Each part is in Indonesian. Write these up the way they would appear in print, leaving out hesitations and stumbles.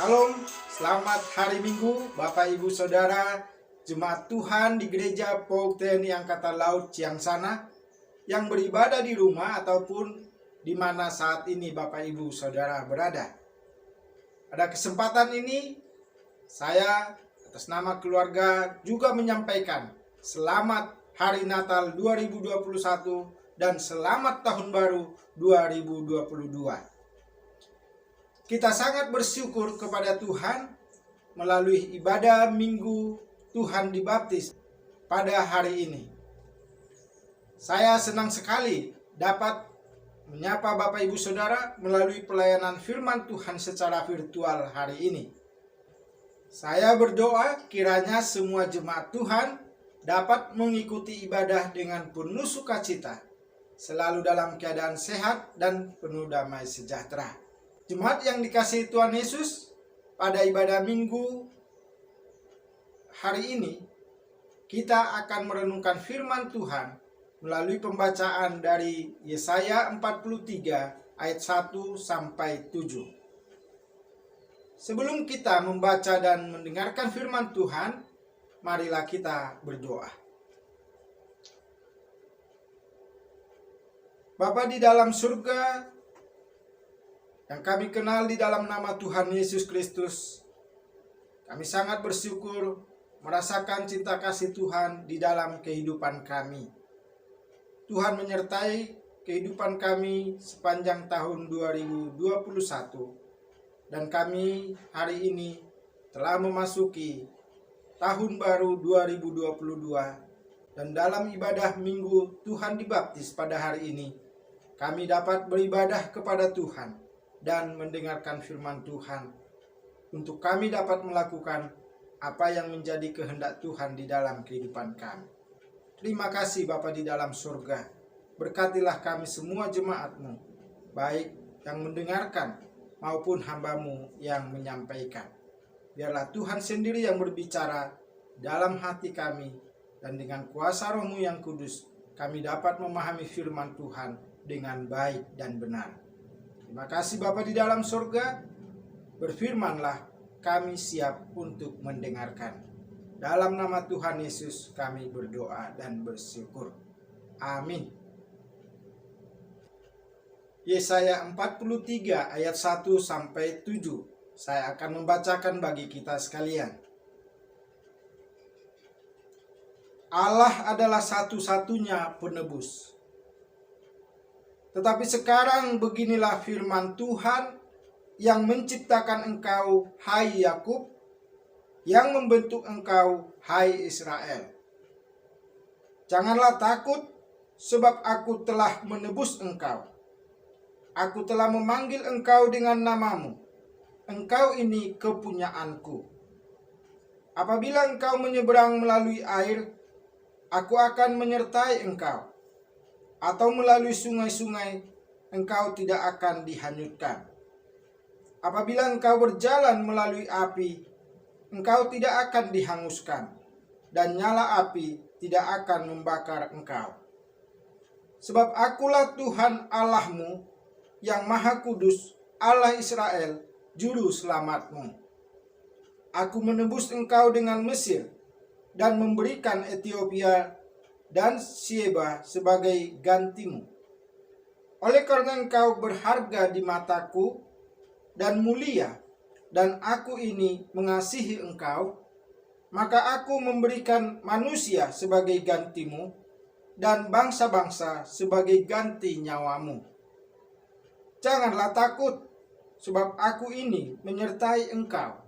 Salam, selamat hari Minggu Bapak Ibu Saudara, Jemaat Tuhan di Gereja POG TNI Angkatan Laut Ciangsana yang beribadah di rumah ataupun di mana saat ini Bapak Ibu Saudara berada. Pada kesempatan ini, saya atas nama keluarga juga menyampaikan selamat Hari Natal 2021 dan selamat Tahun Baru 2022. Kita sangat bersyukur kepada Tuhan melalui ibadah Minggu Tuhan dibaptis pada hari ini. Saya senang sekali dapat menyapa Bapak Ibu Saudara melalui pelayanan firman Tuhan secara virtual hari ini. Saya berdoa kiranya semua jemaat Tuhan dapat mengikuti ibadah dengan penuh sukacita, selalu dalam keadaan sehat dan penuh damai sejahtera. Jemaat yang dikasihi Tuhan Yesus, pada ibadah Minggu hari ini, kita akan merenungkan firman Tuhan melalui pembacaan dari Yesaya 43 ayat 1 sampai 7. Sebelum kita membaca dan mendengarkan firman Tuhan, marilah kita berdoa. Bapa di dalam surga, yang kami kenal di dalam nama Tuhan Yesus Kristus, kami sangat bersyukur merasakan cinta kasih Tuhan di dalam kehidupan kami. Tuhan menyertai kehidupan kami sepanjang tahun 2021, dan kami hari ini telah memasuki tahun baru 2022, dan dalam ibadah Minggu Tuhan dibaptis pada hari ini, kami dapat beribadah kepada Tuhan dan mendengarkan firman Tuhan, untuk kami dapat melakukan apa yang menjadi kehendak Tuhan di dalam kehidupan kami. Terima kasih Bapa di dalam surga. Berkatilah kami semua jemaat-Mu, baik yang mendengarkan maupun hamba-Mu yang menyampaikan. Biarlah Tuhan sendiri yang berbicara dalam hati kami, dan dengan kuasa Roh-Mu yang kudus, kami dapat memahami firman Tuhan dengan baik dan benar. Terima kasih Bapa di dalam surga, berfirmanlah, kami siap untuk mendengarkan. Dalam nama Tuhan Yesus kami berdoa dan bersyukur. Amin. Yesaya 43 ayat 1 sampai 7. Saya akan membacakan bagi kita sekalian. Allah adalah satu-satunya penebus. Tetapi sekarang beginilah firman Tuhan yang menciptakan engkau, hai Yakub, yang membentuk engkau, hai Israel. Janganlah takut, sebab aku telah menebus engkau. Aku telah memanggil engkau dengan namamu. Engkau ini kepunyaanku. Apabila engkau menyeberang melalui air, aku akan menyertai engkau. Atau melalui sungai-sungai, engkau tidak akan dihanyutkan. Apabila engkau berjalan melalui api, engkau tidak akan dihanguskan, dan nyala api tidak akan membakar engkau. Sebab akulah Tuhan Allahmu, yang Maha Kudus, Allah Israel, Juru Selamatmu. Aku menebus engkau dengan Mesir, dan memberikan Ethiopia dan Sheba sebagai gantimu. Oleh karena engkau berharga di mataku dan mulia, dan aku ini mengasihi engkau, maka aku memberikan manusia sebagai gantimu, dan bangsa-bangsa sebagai ganti nyawamu. Janganlah takut, sebab aku ini menyertai engkau.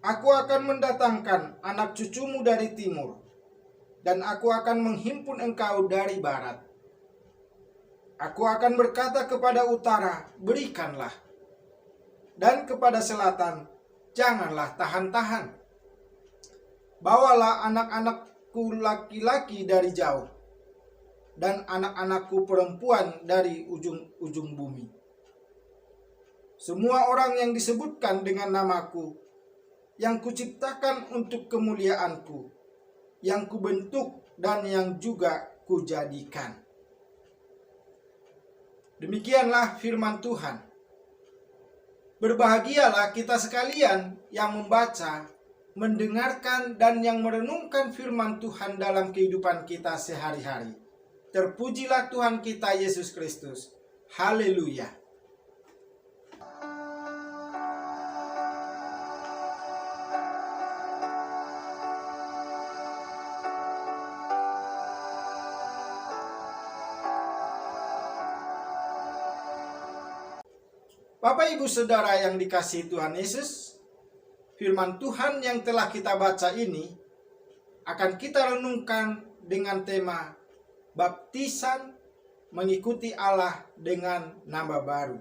Aku akan mendatangkan anak cucumu dari timur, dan aku akan menghimpun engkau dari barat. Aku akan berkata kepada utara, berikanlah, dan kepada selatan, janganlah tahan-tahan. Bawalah anak-anakku laki-laki dari jauh, dan anak-anakku perempuan dari ujung-ujung bumi. Semua orang yang disebutkan dengan namaku, yang kuciptakan untuk kemuliaanku, yang kubentuk dan yang juga kujadikan. Demikianlah firman Tuhan. Berbahagialah kita sekalian yang membaca, mendengarkan, dan yang merenungkan firman Tuhan dalam kehidupan kita sehari-hari. Terpujilah Tuhan kita Yesus Kristus. Haleluya. Bapak Ibu Saudara yang dikasihi Tuhan Yesus, firman Tuhan yang telah kita baca ini akan kita renungkan dengan tema baptisan mengikuti Allah dengan nama baru.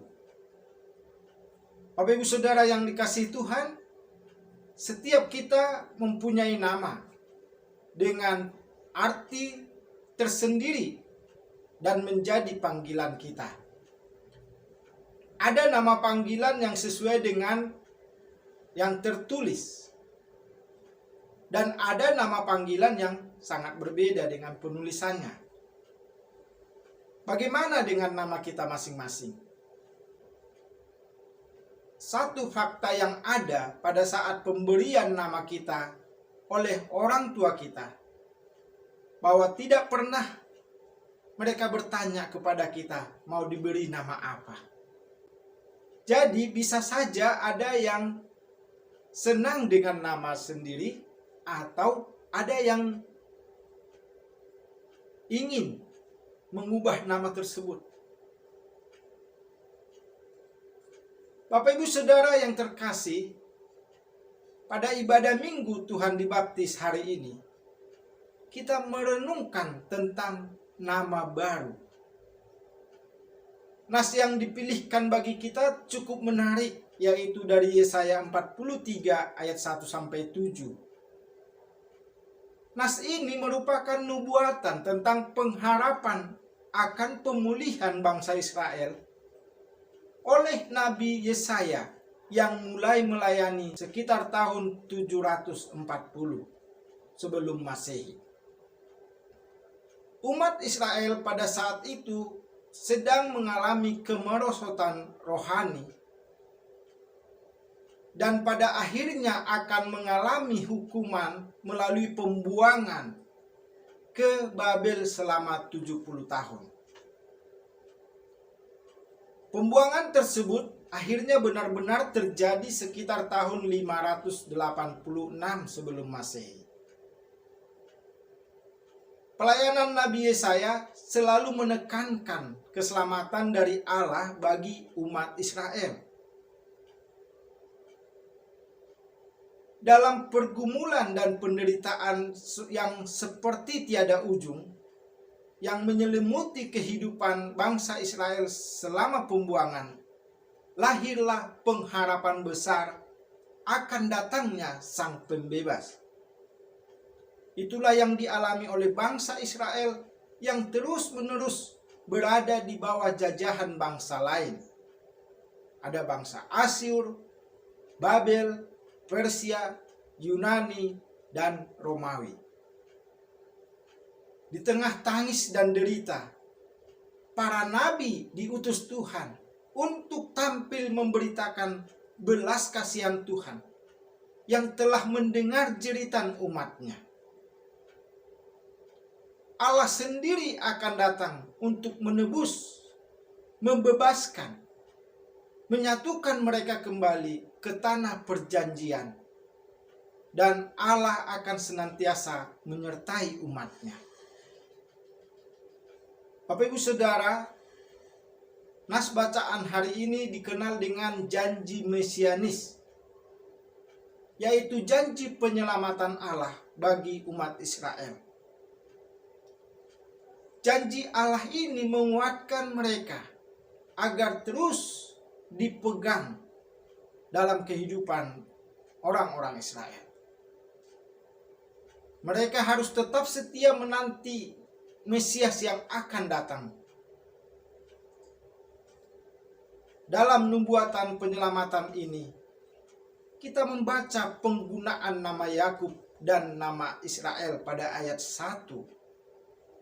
Bapak Ibu Saudara yang dikasihi Tuhan, setiap kita mempunyai nama dengan arti tersendiri dan menjadi panggilan kita. Ada nama panggilan yang sesuai dengan yang tertulis. Dan ada nama panggilan yang sangat berbeda dengan penulisannya. Bagaimana dengan nama kita masing-masing? Satu fakta yang ada pada saat pemberian nama kita oleh orang tua kita, bahwa tidak pernah mereka bertanya kepada kita mau diberi nama apa. Jadi bisa saja ada yang senang dengan nama sendiri atau ada yang ingin mengubah nama tersebut. Bapak Ibu Saudara yang terkasih, pada ibadah Minggu Tuhan dibaptis hari ini, kita merenungkan tentang nama baru. Nas yang dipilihkan bagi kita cukup menarik, yaitu dari Yesaya 43 ayat 1-7. Nas ini merupakan nubuatan tentang pengharapan akan pemulihan bangsa Israel oleh Nabi Yesaya yang mulai melayani sekitar tahun 740 sebelum Masehi. Umat Israel pada saat itu sedang mengalami kemerosotan rohani dan pada akhirnya akan mengalami hukuman melalui pembuangan ke Babel selama 70 tahun. Pembuangan tersebut akhirnya benar-benar terjadi sekitar tahun 586 sebelum Masehi. Pelayanan Nabi Yesaya selalu menekankan keselamatan dari Allah bagi umat Israel. Dalam pergumulan dan penderitaan yang seperti tiada ujung, yang menyelimuti kehidupan bangsa Israel selama pembuangan, lahirlah pengharapan besar akan datangnya Sang Pembebas. Itulah yang dialami oleh bangsa Israel yang terus-menerus berada di bawah jajahan bangsa lain. Ada bangsa Asyur, Babel, Persia, Yunani, dan Romawi. Di tengah tangis dan derita, para nabi diutus Tuhan untuk tampil memberitakan belas kasihan Tuhan yang telah mendengar jeritan umatnya. Allah sendiri akan datang untuk menebus, membebaskan, menyatukan mereka kembali ke tanah perjanjian. Dan Allah akan senantiasa menyertai umatnya. Bapak Ibu Saudara, nas bacaan hari ini dikenal dengan janji mesianis, yaitu janji penyelamatan Allah bagi umat Israel. Janji Allah ini menguatkan mereka agar terus dipegang dalam kehidupan orang-orang Israel. Mereka harus tetap setia menanti Mesias yang akan datang. Dalam nubuatan penyelamatan ini, kita membaca penggunaan nama Yakub dan nama Israel pada ayat 1.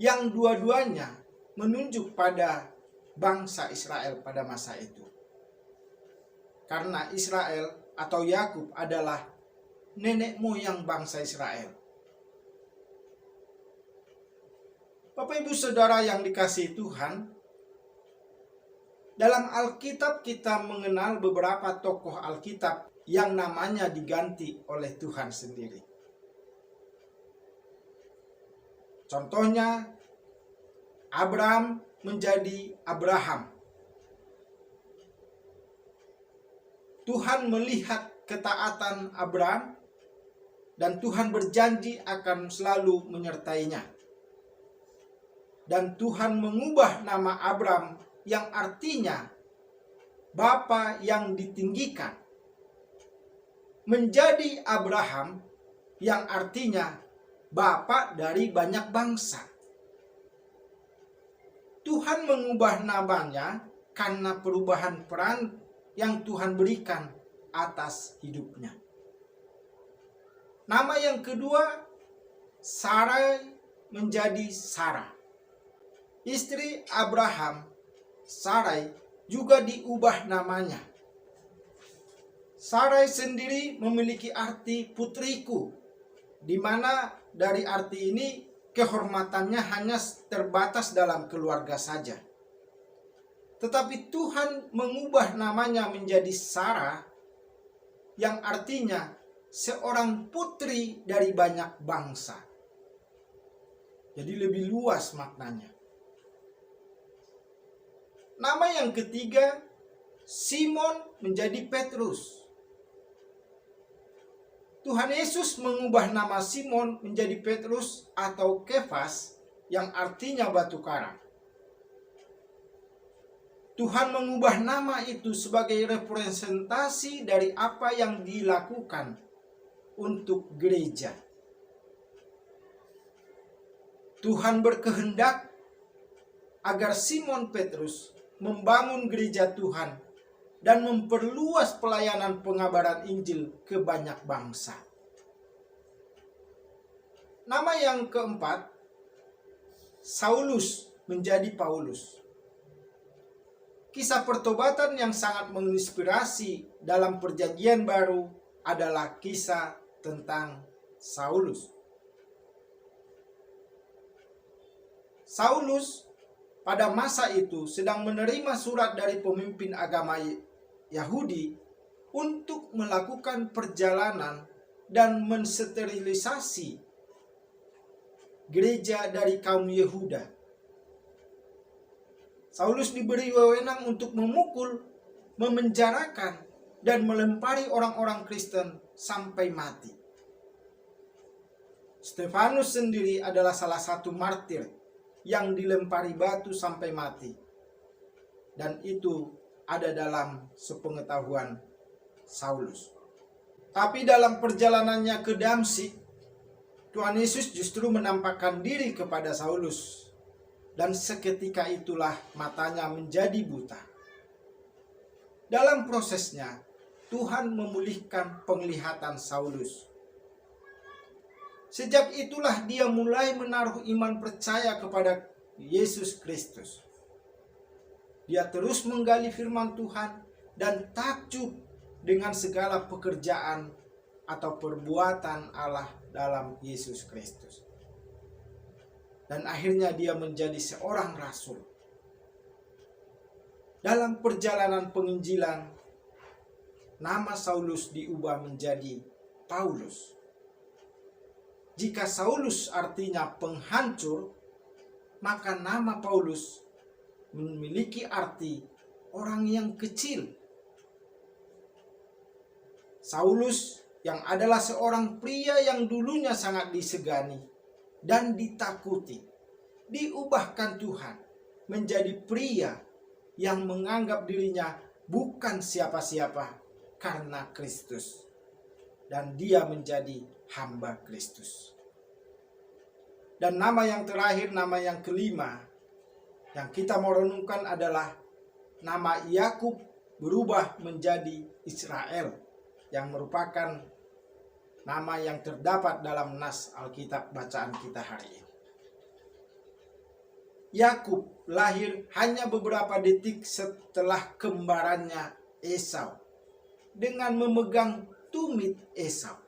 Yang dua-duanya menunjuk pada bangsa Israel pada masa itu. karena Israel atau Yakub adalah nenek moyang bangsa Israel. Bapak Ibu Saudara yang dikasihi Tuhan, dalam Alkitab kita mengenal beberapa tokoh Alkitab yang namanya diganti oleh Tuhan sendiri. Contohnya, Abraham menjadi Abraham. Tuhan melihat ketaatan Abraham dan Tuhan berjanji akan selalu menyertainya. Dan Tuhan mengubah nama Abraham yang artinya Bapa yang ditinggikan menjadi Abraham yang artinya Bapa dari banyak bangsa. Tuhan mengubah namanya karena perubahan peran yang Tuhan berikan atas hidupnya. Nama yang kedua, Sarai menjadi Sarah. Istri Abraham, Sarai, juga diubah namanya. Sarai sendiri memiliki arti putriku, di mana dari arti ini kehormatannya hanya terbatas dalam keluarga saja. Tetapi Tuhan mengubah namanya menjadi Sarah, yang artinya seorang putri dari banyak bangsa. Jadi lebih luas maknanya. Nama yang ketiga, Simon menjadi Petrus. Tuhan Yesus mengubah nama Simon menjadi Petrus atau Kefas, yang artinya batu karang. Tuhan mengubah nama itu sebagai representasi dari apa yang dilakukan untuk gereja. Tuhan berkehendak agar Simon Petrus membangun gereja Tuhan dan memperluas pelayanan pengabaran Injil ke banyak bangsa. Nama yang keempat, Saulus menjadi Paulus. Kisah pertobatan yang sangat menginspirasi dalam Perjanjian Baru adalah kisah tentang Saulus. Saulus pada masa itu sedang menerima surat dari pemimpin agama Yahudi untuk melakukan perjalanan dan mensterilisasi gereja dari kaum Yehuda. Saulus diberi wewenang untuk memukul, memenjarakan, dan melempari orang-orang Kristen sampai mati. Stefanus sendiri adalah salah satu martir yang dilempari batu sampai mati. Dan itu ada dalam sepengetahuan Saulus. Tapi dalam perjalanannya ke Damsyik, Tuhan Yesus justru menampakkan diri kepada Saulus. Dan seketika itulah matanya menjadi buta. Dalam prosesnya, Tuhan memulihkan penglihatan Saulus. Sejak itulah dia mulai menaruh iman percaya kepada Yesus Kristus. Dia terus menggali firman Tuhan dan takjub dengan segala pekerjaan atau perbuatan Allah dalam Yesus Kristus. Dan akhirnya dia menjadi seorang rasul. Dalam perjalanan penginjilan, nama Saulus diubah menjadi Paulus. Jika Saulus artinya penghancur, maka nama Paulus memiliki arti orang yang kecil. Saulus yang adalah seorang pria yang dulunya sangat disegani dan ditakuti, diubahkan Tuhan menjadi pria yang menganggap dirinya bukan siapa-siapa karena Kristus. Dan dia menjadi hamba Kristus. Dan nama yang terakhir, nama yang kelima yang kita mau renungkan adalah nama Yakub berubah menjadi Israel, yang merupakan nama yang terdapat dalam nas Alkitab bacaan kita hari ini. Yakub lahir hanya beberapa detik setelah kembarannya Esau dengan memegang tumit Esau.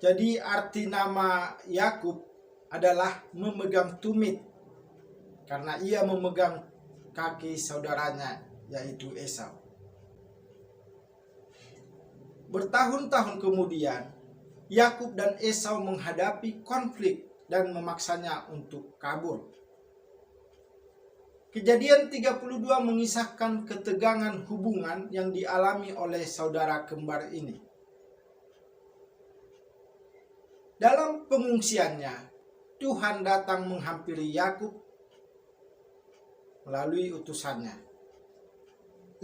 Jadi arti nama Yakub adalah memegang tumit, karena ia memegang kaki saudaranya, yaitu Esau. Bertahun-tahun kemudian, Yakub dan Esau menghadapi konflik dan memaksanya untuk kabur. Kejadian 32 mengisahkan ketegangan hubungan yang dialami oleh saudara kembar ini. Dalam pengungsiannya, Tuhan datang menghampiri Yakub melalui utusannya.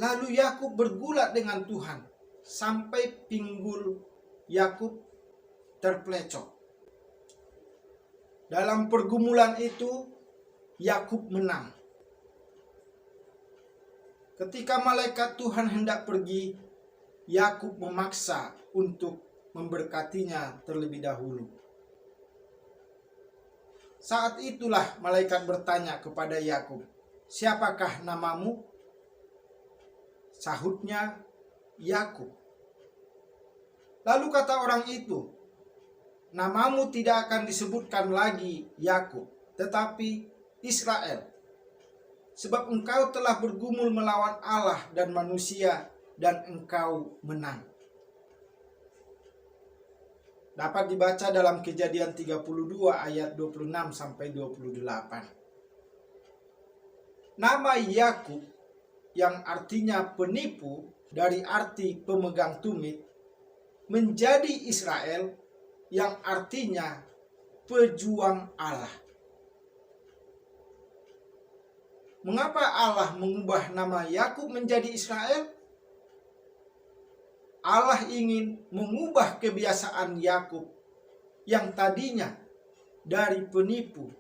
Lalu Yakub bergulat dengan Tuhan sampai pinggul Yakub terpelecok. Dalam pergumulan itu, Yakub menang. Ketika malaikat Tuhan hendak pergi, Yakub memaksa untuk memberkatinya terlebih dahulu. Saat itulah malaikat bertanya kepada Yakub, "Siapakah namamu?" Sahutnya, "Yakub." Lalu kata orang itu, "Namamu tidak akan disebutkan lagi Yakub, tetapi Israel. Sebab engkau telah bergumul melawan Allah dan manusia, dan engkau menang." Dapat dibaca dalam Kejadian 32 ayat 26 sampai 28. Nama Yakub yang artinya penipu dari arti pemegang tumit menjadi Israel yang artinya pejuang Allah. Mengapa Allah mengubah nama Yakub menjadi Israel? Allah ingin mengubah kebiasaan Yakub yang tadinya dari penipu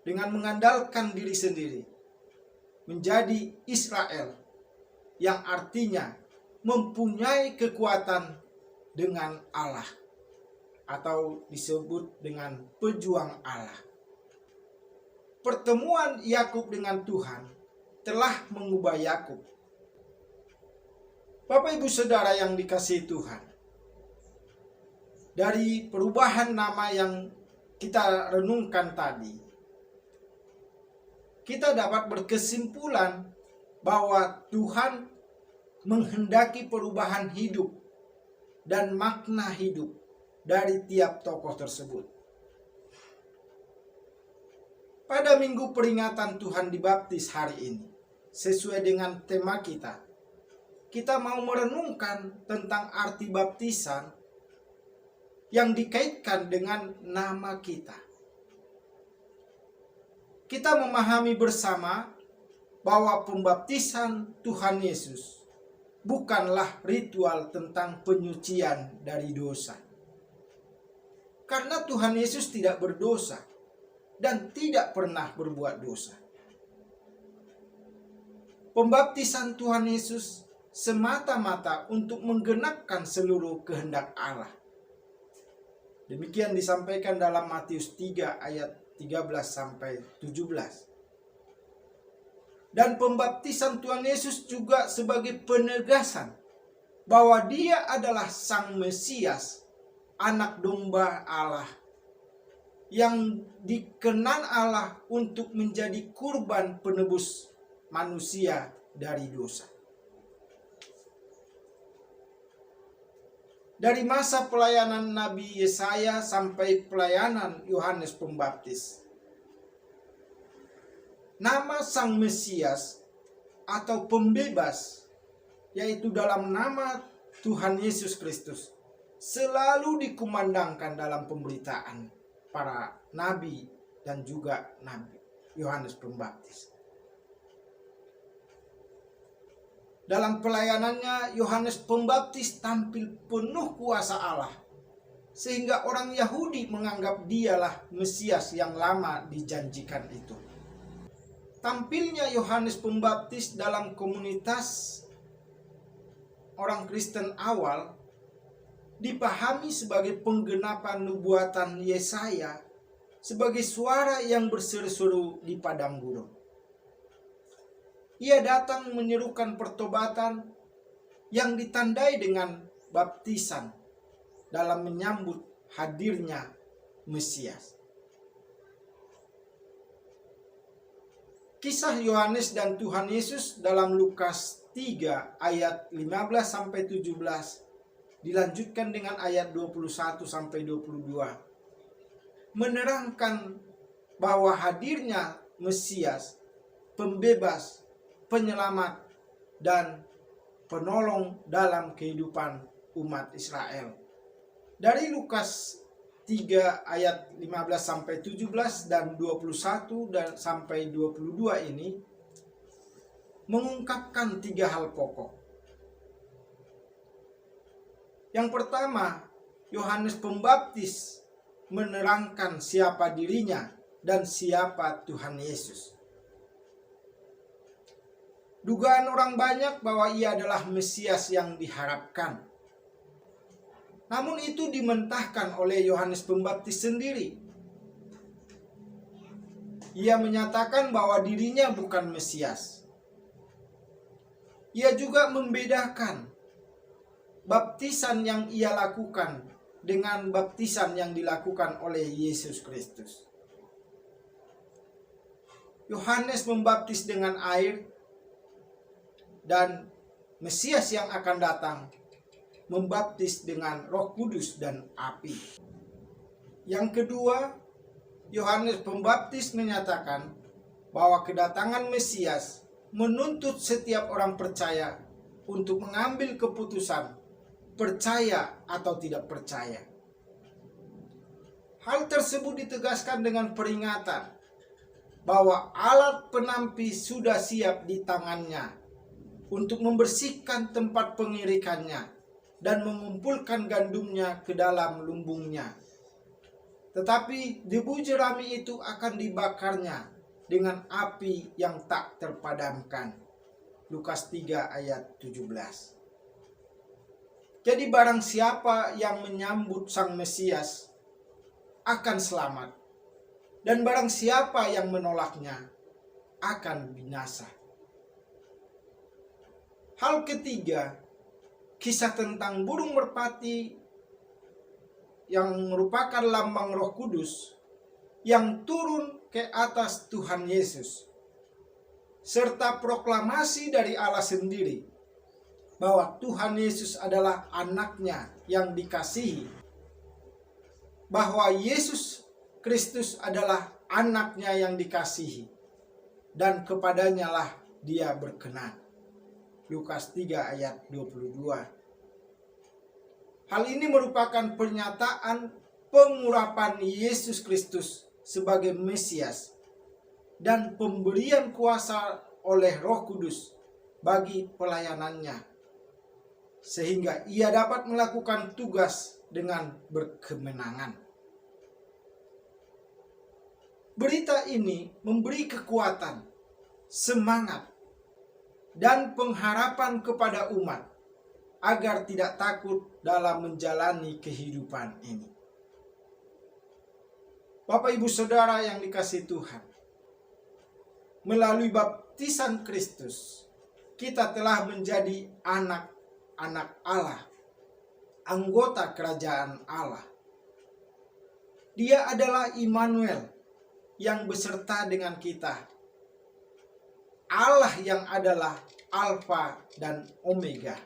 dengan mengandalkan diri sendiri menjadi Israel yang artinya mempunyai kekuatan dengan Allah atau disebut dengan pejuang Allah. Pertemuan Yakub dengan Tuhan telah mengubah Yakub. Bapak Ibu Saudara yang dikasihi Tuhan, dari perubahan nama yang kita renungkan tadi, kita dapat berkesimpulan bahwa Tuhan menghendaki perubahan hidup dan makna hidup dari tiap tokoh tersebut. Pada minggu peringatan Tuhan dibaptis hari ini, sesuai dengan tema kita mau merenungkan tentang arti baptisan yang dikaitkan dengan nama kita. Kita memahami bersama bahwa pembaptisan Tuhan Yesus bukanlah ritual tentang penyucian dari dosa. Karena Tuhan Yesus tidak berdosa dan tidak pernah berbuat dosa. Pembaptisan Tuhan Yesus semata-mata untuk menggenapkan seluruh kehendak Allah. Demikian disampaikan dalam Matius 3 ayat 13 sampai 17. Dan pembaptisan Tuhan Yesus juga sebagai penegasan bahwa Dia adalah Sang Mesias, anak domba Allah, yang dikenan Allah untuk menjadi kurban penebus manusia dari dosa. Dari masa pelayanan Nabi Yesaya sampai pelayanan Yohanes Pembaptis, nama Sang Mesias atau pembebas, yaitu dalam nama Tuhan Yesus Kristus, selalu dikumandangkan dalam pemberitaan para nabi dan juga Nabi Yohanes Pembaptis. Dalam pelayanannya, Yohanes Pembaptis tampil penuh kuasa Allah, sehingga orang Yahudi menganggap dialah Mesias yang lama dijanjikan itu. Tampilnya Yohanes Pembaptis dalam komunitas orang Kristen awal dipahami sebagai penggenapan nubuatan Yesaya, sebagai suara yang berseru-seru di padang gurun. Ia datang menyerukan pertobatan yang ditandai dengan baptisan dalam menyambut hadirnya Mesias. Kisah Yohanes dan Tuhan Yesus dalam Lukas 3 ayat 15 sampai 17 dilanjutkan dengan ayat 21 sampai 22 menerangkan bahwa hadirnya Mesias, pembebas, penyelamat, dan penolong dalam kehidupan umat Israel. Dari Lukas 3 ayat 15 sampai 17 dan 21 dan sampai 22 ini mengungkapkan 3 hal pokok. Yang pertama, Yohanes Pembaptis menerangkan siapa dirinya dan siapa Tuhan Yesus. Dugaan orang banyak bahwa ia adalah Mesias yang diharapkan. Namun itu dimentahkan oleh Yohanes Pembaptis sendiri. Ia menyatakan bahwa dirinya bukan Mesias. Ia juga membedakan baptisan yang ia lakukan dengan baptisan yang dilakukan oleh Yesus Kristus. Yohanes membaptis dengan air, dan Mesias yang akan datang membaptis dengan Roh Kudus dan api. Yang kedua, Yohanes Pembaptis menyatakan bahwa kedatangan Mesias menuntut setiap orang percaya untuk mengambil keputusan percaya atau tidak percaya. Hal tersebut ditegaskan dengan peringatan bahwa alat penampi sudah siap di tangannya untuk membersihkan tempat pengirikannya dan mengumpulkan gandumnya ke dalam lumbungnya. Tetapi debu jerami itu akan dibakarnya dengan api yang tak terpadamkan. Lukas 3 ayat 17. Jadi barang siapa yang menyambut Sang Mesias akan selamat, dan barang siapa yang menolaknya akan binasa. Hal ketiga, kisah tentang burung merpati yang merupakan lambang Roh Kudus yang turun ke atas Tuhan Yesus, serta proklamasi dari Allah sendiri bahwa Tuhan Yesus adalah anaknya yang dikasihi, bahwa Yesus Kristus adalah anaknya yang dikasihi, dan kepadanya lah dia berkenan. Lukas 3 ayat 22. Hal ini merupakan pernyataan pengurapan Yesus Kristus sebagai Mesias dan pemberian kuasa oleh Roh Kudus bagi pelayanannya, sehingga ia dapat melakukan tugas dengan berkemenangan. Berita ini memberi kekuatan, semangat, dan pengharapan kepada umat agar tidak takut dalam menjalani kehidupan ini. Bapak Ibu Saudara yang dikasihi Tuhan, melalui baptisan Kristus, kita telah menjadi anak-anak Allah, anggota kerajaan Allah. Dia adalah Immanuel yang beserta dengan kita, Allah yang adalah Alfa dan Omega.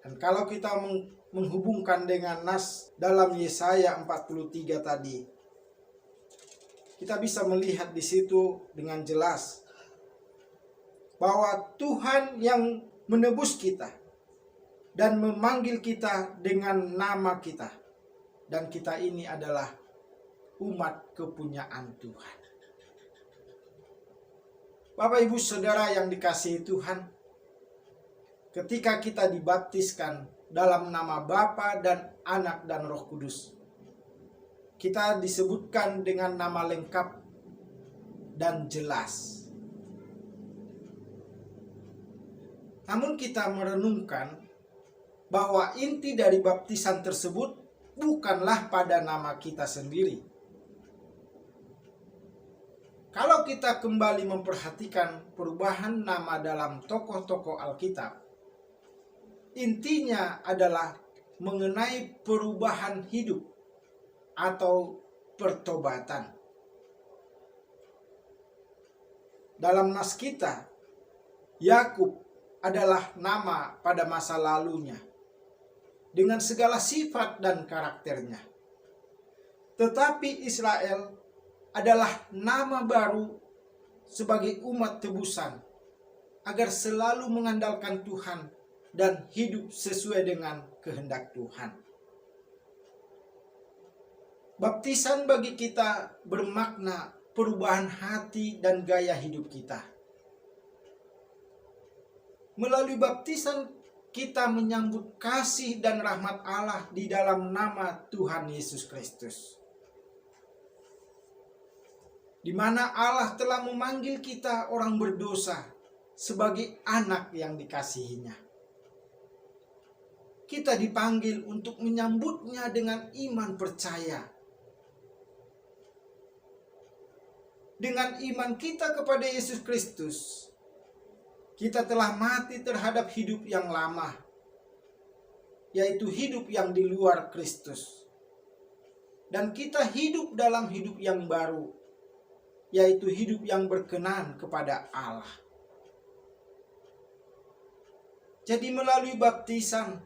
Dan kalau kita menghubungkan dengan nas dalam Yesaya 43 tadi, kita bisa melihat di situ dengan jelas bahwa Tuhan yang menebus kita dan memanggil kita dengan nama kita, dan kita ini adalah umat kepunyaan Tuhan. Bapak Ibu Saudara yang dikasihi Tuhan, ketika kita dibaptiskan dalam nama Bapa dan Anak dan Roh Kudus, kita disebutkan dengan nama lengkap dan jelas. Namun kita merenungkan bahwa inti dari baptisan tersebut bukanlah pada nama kita sendiri. Kalau kita kembali memperhatikan perubahan nama dalam tokoh-tokoh Alkitab, intinya adalah mengenai perubahan hidup atau pertobatan. Dalam nas kita, Yakub adalah nama pada masa lalunya dengan segala sifat dan karakternya. Tetapi Israel adalah nama baru sebagai umat tebusan agar selalu mengandalkan Tuhan dan hidup sesuai dengan kehendak Tuhan. Baptisan bagi kita bermakna perubahan hati dan gaya hidup kita. Melalui baptisan kita menyambut kasih dan rahmat Allah di dalam nama Tuhan Yesus Kristus, di mana Allah telah memanggil kita orang berdosa sebagai anak yang dikasihinya. Kita dipanggil untuk menyambutnya dengan iman percaya. Dengan iman kita kepada Yesus Kristus, kita telah mati terhadap hidup yang lama, yaitu hidup yang di luar Kristus. Dan kita hidup dalam hidup yang baru, yaitu hidup yang berkenan kepada Allah. Jadi melalui baptisan,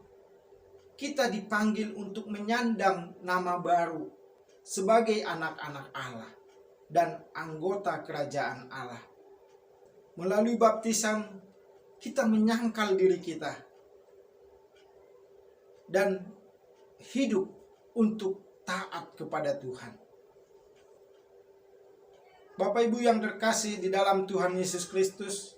kita dipanggil untuk menyandang nama baru sebagai anak-anak Allah dan anggota kerajaan Allah. Melalui baptisan, kita menyangkal diri kita dan hidup untuk taat kepada Tuhan. Bapak Ibu yang terkasih di dalam Tuhan Yesus Kristus,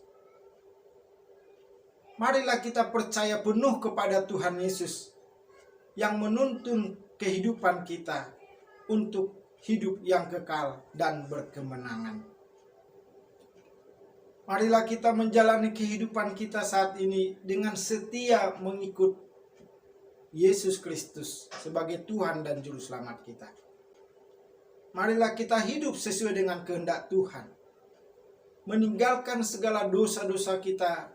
marilah kita percaya penuh kepada Tuhan Yesus yang menuntun kehidupan kita untuk hidup yang kekal dan berkemenangan. Marilah kita menjalani kehidupan kita saat ini dengan setia mengikut Yesus Kristus sebagai Tuhan dan Juru Selamat kita. Marilah kita hidup sesuai dengan kehendak Tuhan, meninggalkan segala dosa-dosa kita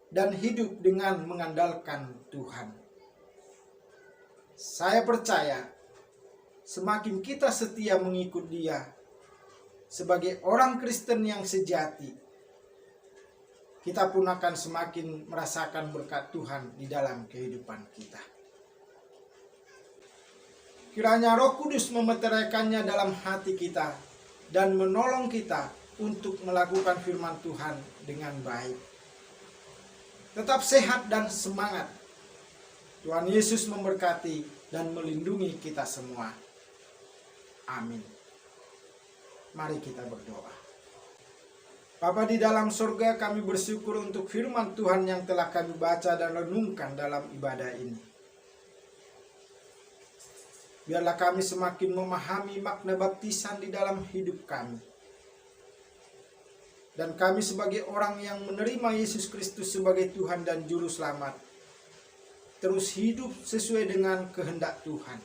dan hidup dengan mengandalkan Tuhan. Saya percaya semakin kita setia mengikut Dia sebagai orang Kristen yang sejati, kita pun akan semakin merasakan berkat Tuhan di dalam kehidupan kita. Kiranya Roh Kudus memeteraikannya dalam hati kita dan menolong kita untuk melakukan firman Tuhan dengan baik. Tetap sehat dan semangat. Tuhan Yesus memberkati dan melindungi kita semua. Amin. Mari kita berdoa. Bapa di dalam surga, kami bersyukur untuk firman Tuhan yang telah kami baca dan renungkan dalam ibadah ini. Biarlah kami semakin memahami makna baptisan di dalam hidup kami. Dan kami sebagai orang yang menerima Yesus Kristus sebagai Tuhan dan Juru Selamat, terus hidup sesuai dengan kehendak Tuhan.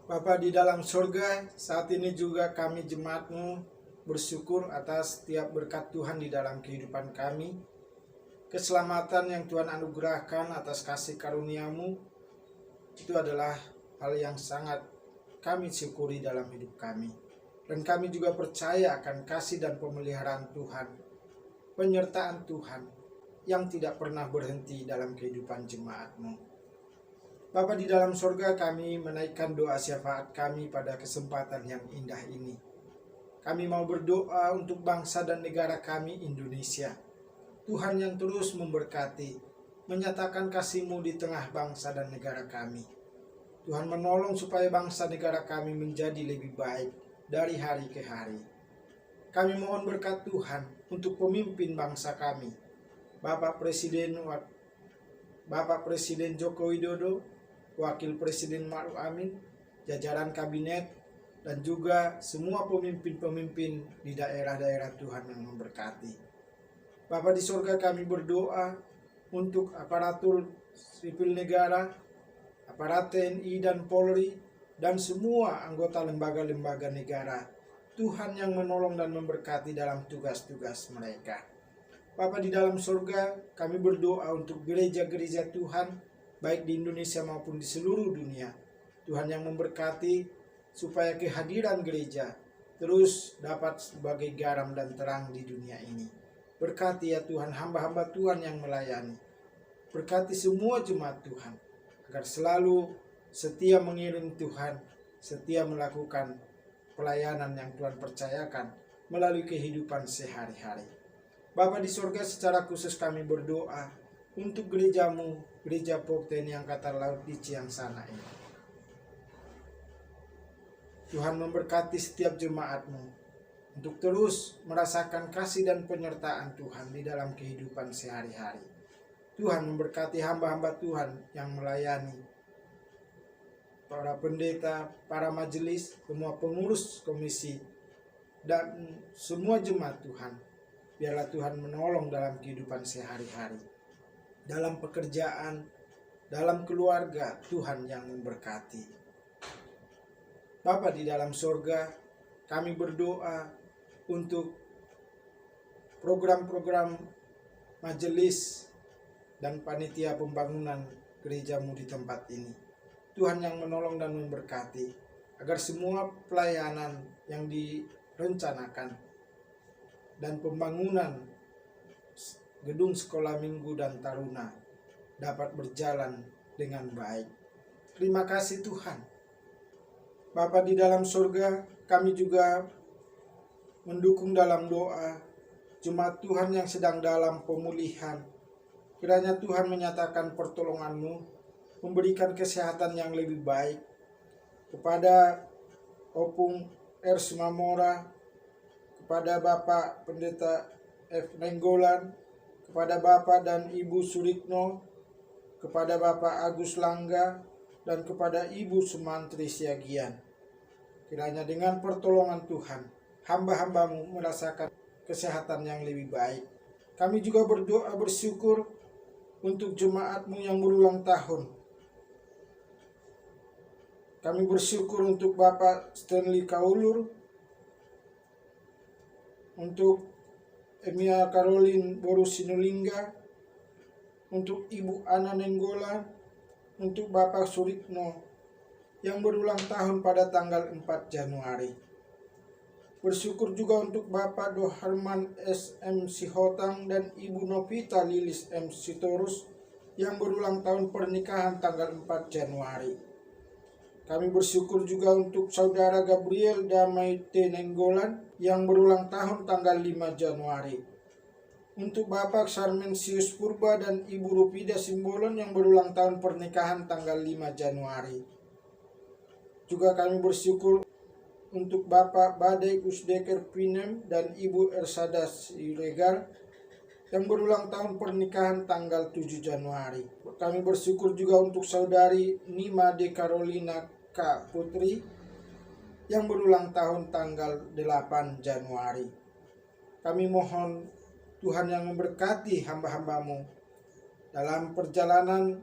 Bapa di dalam surga, saat ini juga kami jemaat-Mu bersyukur atas setiap berkat Tuhan di dalam kehidupan kami. Keselamatan yang Tuhan anugerahkan atas kasih karunia-Mu, itu adalah hal yang sangat kami syukuri dalam hidup kami. Dan kami juga percaya akan kasih dan pemeliharaan Tuhan, penyertaan Tuhan yang tidak pernah berhenti dalam kehidupan jemaat-Mu. Bapa di dalam surga, kami menaikkan doa syafaat kami pada kesempatan yang indah ini. Kami mau berdoa untuk bangsa dan negara kami Indonesia. Tuhan yang terus memberkati, menyatakan kasih-Mu di tengah bangsa dan negara kami. Tuhan menolong supaya bangsa negara kami menjadi lebih baik dari hari ke hari. Kami mohon berkat Tuhan untuk pemimpin bangsa kami, Bapak Presiden Joko Widodo, Wakil Presiden Ma'ruf Amin, jajaran kabinet, dan juga semua pemimpin-pemimpin di daerah-daerah Tuhan yang memberkati. Bapa di surga, kami berdoa untuk aparatur sipil negara, aparat TNI dan Polri, dan semua anggota lembaga-lembaga negara. Tuhan yang menolong dan memberkati dalam tugas-tugas mereka. Bapa di dalam surga, kami berdoa untuk gereja-gereja Tuhan, baik di Indonesia maupun di seluruh dunia. Tuhan yang memberkati supaya kehadiran gereja terus dapat sebagai garam dan terang di dunia ini. Berkati ya Tuhan hamba-hamba Tuhan yang melayani. Berkati semua jemaat Tuhan, agar selalu setia mengiring Tuhan, setia melakukan pelayanan yang Tuhan percayakan melalui kehidupan sehari-hari. Bapa di surga, secara khusus kami berdoa untuk gerejamu, Gereja POG TNI Angkatan Laut di Ciangsana ini. Tuhan memberkati setiap jemaatmu untuk terus merasakan kasih dan penyertaan Tuhan di dalam kehidupan sehari-hari. Tuhan memberkati hamba-hamba Tuhan yang melayani, para pendeta, para majelis, semua pengurus komisi, dan semua jemaat Tuhan. Biarlah Tuhan menolong dalam kehidupan sehari-hari, dalam pekerjaan, dalam keluarga. Tuhan yang memberkati. Bapa di dalam surga, kami berdoa untuk program-program majelis dan panitia pembangunan gerejamu di tempat ini. Tuhan yang menolong dan memberkati, agar semua pelayanan yang direncanakan dan pembangunan gedung sekolah minggu dan taruna dapat berjalan dengan baik. Terima kasih Tuhan. Bapa di dalam surga, kami juga mendukung dalam doa jemaat Tuhan yang sedang dalam pemulihan. Kiranya Tuhan menyatakan pertolongan-Mu, memberikan kesehatan yang lebih baik kepada Opung R. Sumamora, kepada Bapak Pendeta F. Nenggolan, kepada Bapak dan Ibu Surikno, kepada Bapak Agus Langga, dan kepada Ibu Sumantri Siagian. Kiranya dengan pertolongan Tuhan, hamba-hamba-Mu merasakan kesehatan yang lebih baik. Kami juga berdoa bersyukur untuk jemaat-Mu yang berulang tahun. Kami bersyukur untuk Bapak Stanley Kaulur, untuk Emia Caroline Boru Sinulinga, untuk Ibu Ana Nenggolan, untuk Bapak Surikno yang berulang tahun pada tanggal 4 Januari. Bersyukur juga untuk Bapak Doharman S.M. Sihotang dan Ibu Novita Lilis M. Sitorus yang berulang tahun pernikahan tanggal 4 Januari. Kami bersyukur juga untuk Saudara Gabriel Damai T. Nenggolan yang berulang tahun tanggal 5 Januari. Untuk Bapak Sarmensius Purba dan Ibu Rupida Simbolon yang berulang tahun pernikahan tanggal 5 Januari. Juga kami bersyukur untuk Bapak Badai Usdeker Pinem dan Ibu Ersada Siregar yang berulang tahun pernikahan tanggal 7 Januari. Kami bersyukur juga untuk Saudari Nima de Carolina K. Putri yang berulang tahun tanggal 8 Januari. Kami mohon Tuhan yang memberkati hamba-hamba-Mu dalam perjalanan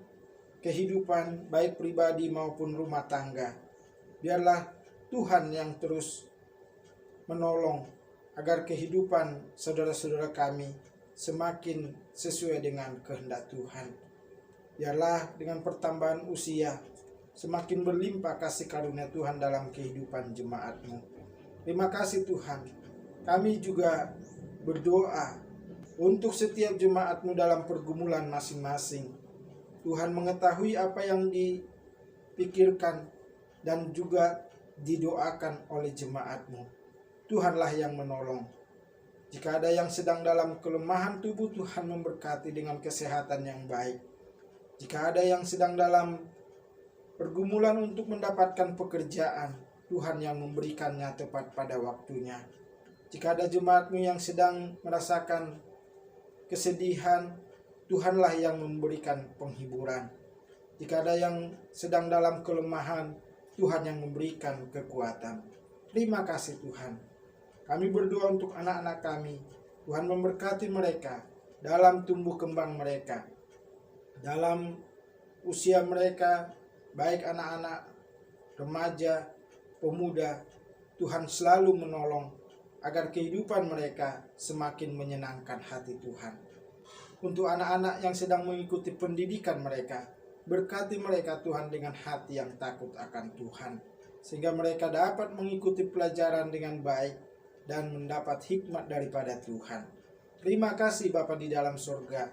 kehidupan baik pribadi maupun rumah tangga. Biarlah Tuhan yang terus menolong agar kehidupan saudara-saudara kami semakin sesuai dengan kehendak Tuhan. Biarlah dengan pertambahan usia semakin berlimpah kasih karunia Tuhan dalam kehidupan jemaat-Mu. Terima kasih Tuhan. Kami juga berdoa untuk setiap jemaat-Mu dalam pergumulan masing-masing. Tuhan mengetahui apa yang dipikirkan dan juga didoakan oleh jemaat-Mu. Tuhanlah yang menolong. Jika ada yang sedang dalam kelemahan tubuh, Tuhan memberkati dengan kesehatan yang baik. Jika ada yang sedang dalam pergumulan untuk mendapatkan pekerjaan, Tuhan yang memberikannya tepat pada waktunya. Jika ada jemaat-Mu yang sedang merasakan kesedihan, Tuhanlah yang memberikan penghiburan. Jika ada yang sedang dalam kelemahan, Tuhan yang memberikan kekuatan. Terima kasih Tuhan. Kami berdoa untuk anak-anak kami. Tuhan memberkati mereka dalam tumbuh kembang mereka, dalam usia mereka, baik anak-anak, remaja, pemuda. Tuhan selalu menolong agar kehidupan mereka semakin menyenangkan hati Tuhan. Untuk anak-anak yang sedang mengikuti pendidikan mereka, berkati mereka Tuhan dengan hati yang takut akan Tuhan, sehingga mereka dapat mengikuti pelajaran dengan baik dan mendapat hikmat daripada Tuhan. Terima kasih Bapa di dalam surga.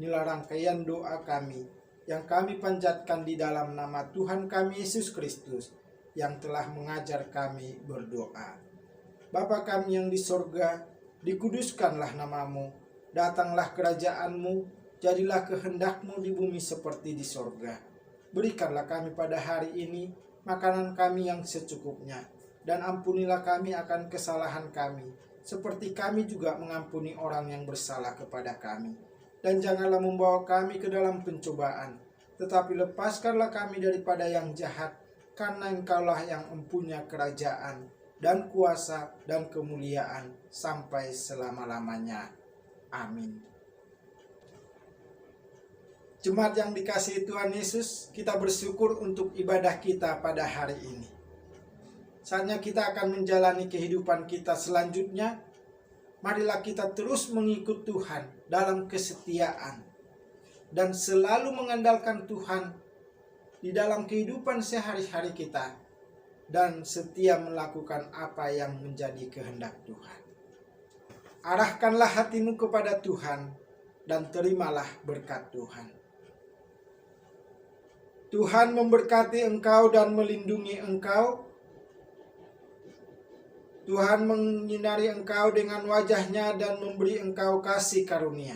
Inilah rangkaian doa kami yang kami panjatkan di dalam nama Tuhan kami Yesus Kristus yang telah mengajar kami berdoa. Bapa kami yang di surga, dikuduskanlah namamu, datanglah kerajaanmu, jadilah kehendakmu di bumi seperti di surga. Berikanlah kami pada hari ini makanan kami yang secukupnya, dan ampunilah kami akan kesalahan kami, seperti kami juga mengampuni orang yang bersalah kepada kami. Dan janganlah membawa kami ke dalam pencobaan, tetapi lepaskanlah kami daripada yang jahat, karena Engkaulah yang mempunyai kerajaan dan kuasa dan kemuliaan sampai selama-lamanya. Amin. Jemaat yang dikasihi Tuhan Yesus, kita bersyukur untuk ibadah kita pada hari ini. Saatnya kita akan menjalani kehidupan kita selanjutnya. Marilah kita terus mengikut Tuhan dalam kesetiaan dan selalu mengandalkan Tuhan di dalam kehidupan sehari-hari kita, dan setia melakukan apa yang menjadi kehendak Tuhan. Arahkanlah hatimu kepada Tuhan dan terimalah berkat Tuhan. Tuhan memberkati engkau dan melindungi engkau. Tuhan menyinari engkau dengan wajah-Nya dan memberi engkau kasih karunia.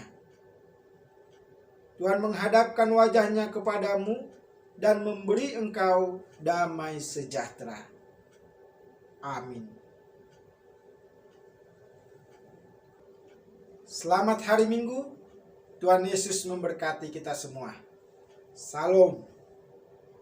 Tuhan menghadapkan wajah-Nya kepadamu dan memberi engkau damai sejahtera. Amin. Selamat hari Minggu. Tuhan Yesus memberkati kita semua. Salam.